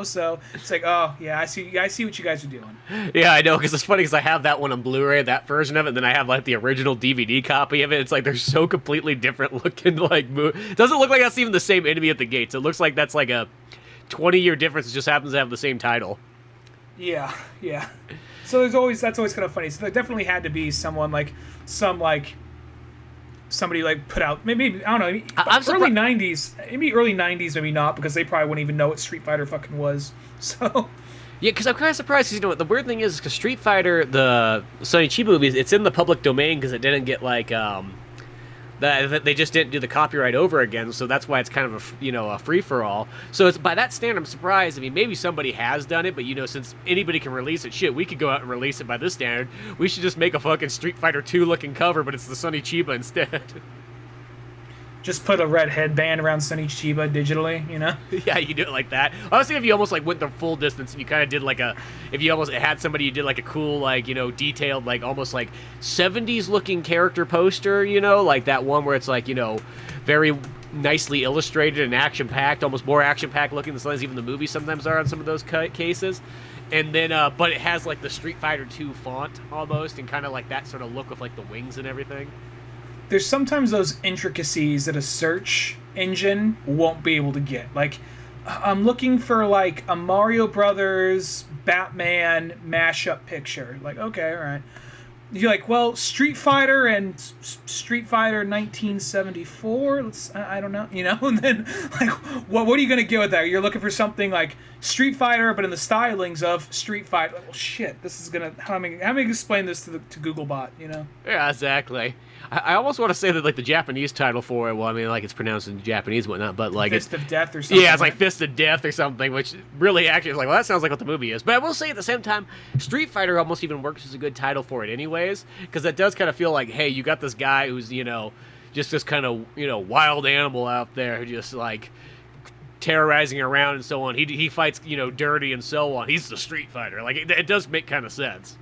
so it's like, oh yeah, I see what you guys are doing. Yeah, I know, because it's funny because I have that one on Blu-ray, that version of it, and then I have like the original DVD copy of it. It's like they're so completely different looking. Like, it doesn't look like that's even the same Enemy at the Gates. It looks like that's like a 20-year difference. It just happens to have the same title. Yeah. So that's always kind of funny. So there definitely had to be someone like somebody like put out maybe I don't know, early 90s, maybe not, because they probably wouldn't even know what Street Fighter fucking was. So yeah, because I'm kind of surprised. Because what the weird thing is, because Street Fighter, the Sonny Chiba movies, it's in the public domain because it didn't get like they just didn't do the copyright over again, so that's why it's kind of a free for all. So it's by that standard, I'm surprised. I mean, maybe somebody has done it, but since anybody can release it, shit, we could go out and release it by this standard. We should just make a fucking Street Fighter 2 looking cover, but it's the Sonny Chiba instead. Just put a red headband around Sonny Chiba digitally, Yeah, you do it like that. Honestly, if you almost like went the full distance and you kind of did like if you almost had somebody, you did like a cool, like, detailed, like almost like 70s looking character poster, like that one where it's like, very nicely illustrated and action packed, almost more action packed looking than even the movies sometimes are on some of those cases. And then, but it has like the Street Fighter 2 font almost, and kind of like that sort of look with like the wings and everything. There's sometimes those intricacies that a search engine won't be able to get. Like, I'm looking for like a Mario Brothers Batman mashup picture. Like, okay, all right. You're like, well, Street Fighter and Street Fighter 1974. I don't know, And then, like, what are you gonna get with that? You're looking for something like Street Fighter, but in the stylings of Street Fighter. Like, well, shit, this is gonna. How am I explain this to Googlebot? Yeah, exactly. I almost want to say that like the Japanese title for it. Well, I mean, like it's pronounced in Japanese and whatnot, but like Fist of Death or something. Yeah, it's like Fist of Death or something, which really actually is like, well, that sounds like what the movie is. But I will say at the same time, Street Fighter almost even works as a good title for it, anyways, because it does kind of feel like, hey, you got this guy who's just this kind of wild animal out there who just like terrorizing around and so on. He fights dirty and so on. He's the Street Fighter. Like it does make kind of sense.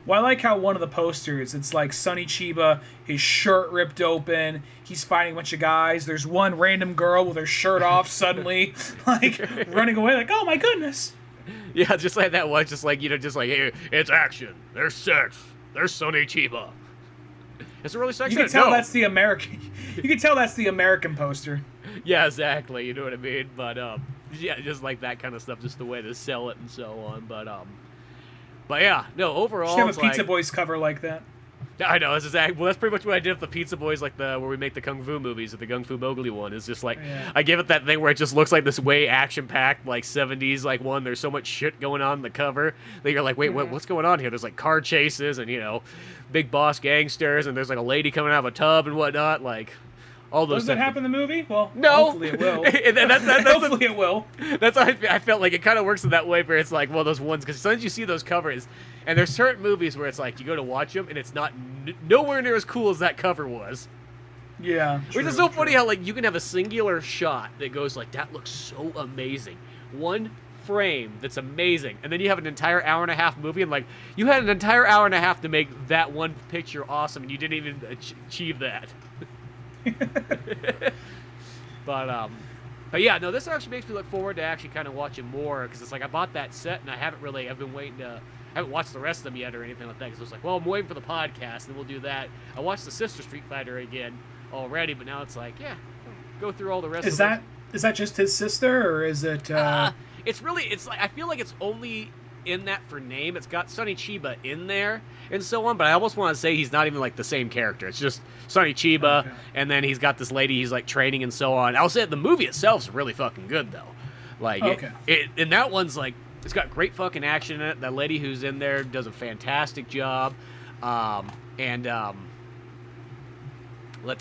Well, I like how one of the posters, it's like Sonny Chiba, his shirt ripped open, he's fighting a bunch of guys. There's one random girl with her shirt off suddenly, like, running away, like, oh my goodness. Yeah, just like that one, just like, just like, hey, it's action, there's sex, there's Sonny Chiba. Is it really sex? You can tell that's the American. You can tell that's the American poster. Yeah, exactly. You know what I mean? But yeah, just like that kind of stuff, just the way to sell it and so on. But yeah, no. Overall, you should have a Pizza Boys cover like that. I know. That's exactly. Well, that's pretty much what I did with the Pizza Boys, like where we make the Kung Fu movies, the Kung Fu Mowgli one. Is just like I give it that thing where it just looks like this way action-packed, like 70s, like one. There's so much shit going on in the cover that you're like, wait, what's going on here? There's like car chases and big boss gangsters, and there's like a lady coming out of a tub and whatnot, like all those. Does that happen in the movie? Well, no. Hopefully it will. Hopefully it will. That's how I felt like it kind of works in that way, where it's like one of those ones, because sometimes you see those covers, and there's certain movies where it's like you go to watch them, and it's not nowhere near as cool as that cover was. Yeah. Which is so funny how like you can have a singular shot that goes like, that looks so amazing. One frame that's amazing, and then you have an entire hour and a half movie, and like you had an entire hour and a half to make that one picture awesome, and you didn't even achieve that. But yeah, no, this actually makes me look forward to actually kind of watching more, because it's like I bought that set and I've been waiting to, I haven't watched the rest of them yet or anything like that, because I was like, well, I'm waiting for the podcast and we'll do that. I watched the Sister Street Fighter again already, but now it's like, yeah, go through all the rest of them. Is that just his sister, or is it it's like I feel like it's only in that for name. It's got Sonny Chiba in there and so on, but I almost want to say he's not even like the same character. It's just Sonny Chiba, and then he's got this lady he's like training and so on. I'll say the movie itself's really fucking good though. Like and that one's like, it's got great fucking action in it. That lady who's in there does a fantastic job. Let's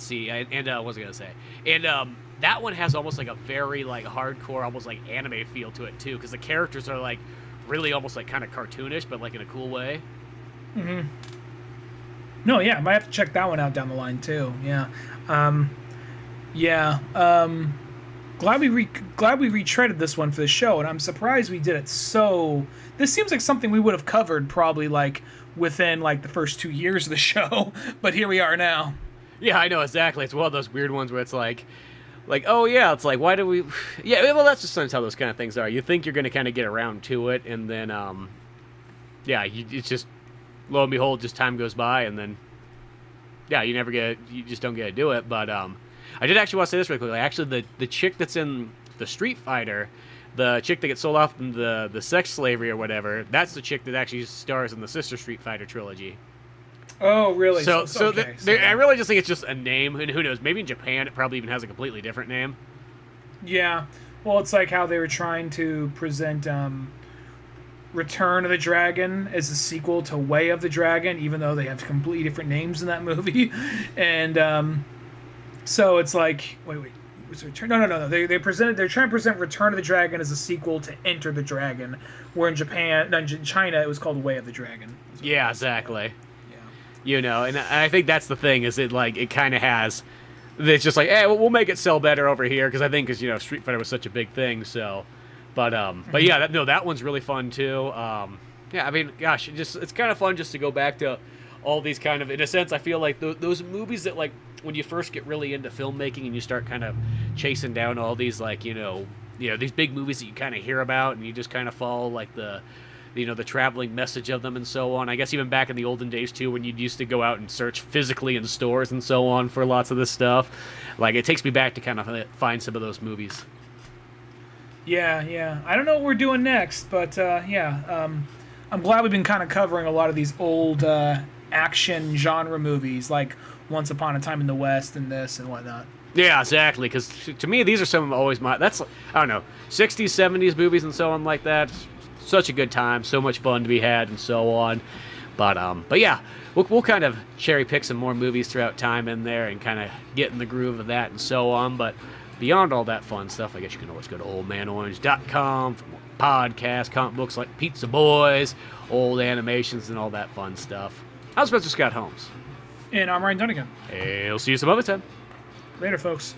see, what was I gonna say? And that one has almost like a very like hardcore, almost like anime feel to it too, because the characters are like really almost like kind of cartoonish, but like in a cool way. Mm-hmm. No, yeah, I might have to check that one out down the line too. Yeah, glad we retreaded this one for the show, and I'm surprised we did it. So this seems like something we would have covered probably like within like the first 2 years of the show, but here we are now. Yeah, I know exactly. It's one of those weird ones where it's like, oh yeah, it's like, why do we? Yeah, well, that's just sometimes how those kind of things are. You think you're going to kind of get around to it, and then, it's just, lo and behold, just time goes by, and then, yeah, you just don't get to do it. But I did actually want to say this really quickly. Actually, the chick that's in the Street Fighter, the chick that gets sold off in the sex slavery or whatever, that's the chick that actually stars in the Sister Street Fighter trilogy. Oh, really? So I really just think it's just a name, and who knows? Maybe in Japan it probably even has a completely different name. Yeah. Well, it's like how they were trying to present Return of the Dragon as a sequel to Way of the Dragon, even though they have completely different names in that movie. And so it's like, wait. No. They're trying to present Return of the Dragon as a sequel to Enter the Dragon, where in China it was called Way of the Dragon. Yeah, exactly. And I think that's the thing, is it like it kind of has, it's just like, hey, we'll make it sell better over here, because I think Street Fighter was such a big thing. So, but yeah, that one's really fun too. Yeah, I mean, gosh, it's kind of fun just to go back to all these kind of, in a sense, I feel like those movies that like when you first get really into filmmaking and you start kind of chasing down all these like these big movies that you kind of hear about, and you just kind of follow like the traveling message of them and so on. I guess even back in the olden days too, when you used to go out and search physically in stores and so on for lots of this stuff, like it takes me back to kind of find some of those movies. Yeah. I don't know what we're doing next, but I'm glad we've been kind of covering a lot of these old action genre movies, like Once Upon a Time in the West and this and whatnot. Yeah, exactly. Because to me, these are some of always that's, I don't know, 60s, 70s movies and so on like that. Such a good time, so much fun to be had, and so on. But yeah, we'll kind of cherry pick some more movies throughout time in there and kind of get in the groove of that and so on. But beyond all that fun stuff, I guess you can always go to oldmanorange.com for more podcasts, comic books like Pizza Boys, old animations, and all that fun stuff. I'm Spencer Scott Holmes. And I'm Ryan Dunnigan. Hey, we'll see you some other time. Later, folks.